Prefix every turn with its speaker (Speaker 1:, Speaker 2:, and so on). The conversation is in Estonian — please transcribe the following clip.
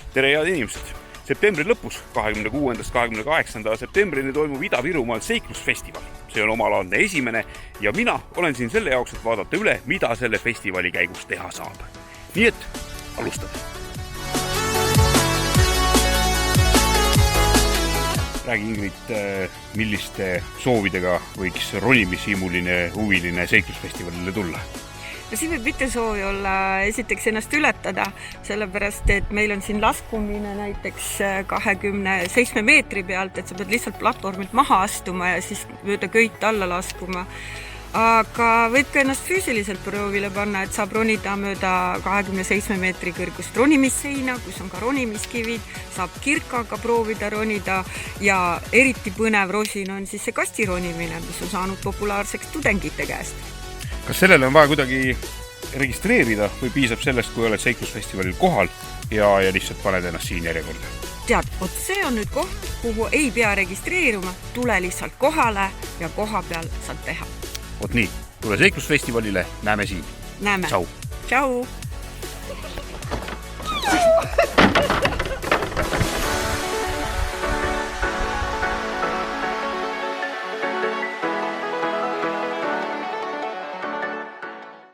Speaker 1: Tere head inimesed! Septembri lõpus 26.–28. septembrini toimub Ida-Virumaal seiklusfestival. See on omalaadne esimene ja mina olen siin selle jaoks, et vaadata üle, mida selle festivali käigus teha saab. Nii et alustame! Räägi Ingrid, milliste soovidega võiks ronimisimuline huviline seiklusfestivalile tulla?
Speaker 2: Ja siin võib mitte soovi olla esiteks ennast ületada, sellepärast, et meil on siin laskumine näiteks 27 meetri pealt, et sa pead lihtsalt platvormilt maha astuma ja siis mööda köit alla laskuma. Aga võib ka ennast füüsiliselt proovile panna, et saab ronida mööda 27 meetri kõrgust ronimisseina, kus on ka ronimiskivid, saab kirkaga proovida ronida ja eriti põnev rosin on siis see kastironimine, mis on saanud populaarseks tudengite käest.
Speaker 1: Kas sellele on vaja kuidagi registreerida või piisab sellest, kui oled seiklusfestivalil kohal ja lihtsalt paned ennast siin järjekorda?
Speaker 2: Tead, see on nüüd koht, kuhu ei pea registreeruma, tule lihtsalt kohale ja koha peal saad teha.
Speaker 1: Nii, tule seiklusfestivalile, näeme siin.
Speaker 2: Näeme.
Speaker 1: Tšau!
Speaker 2: Tšau!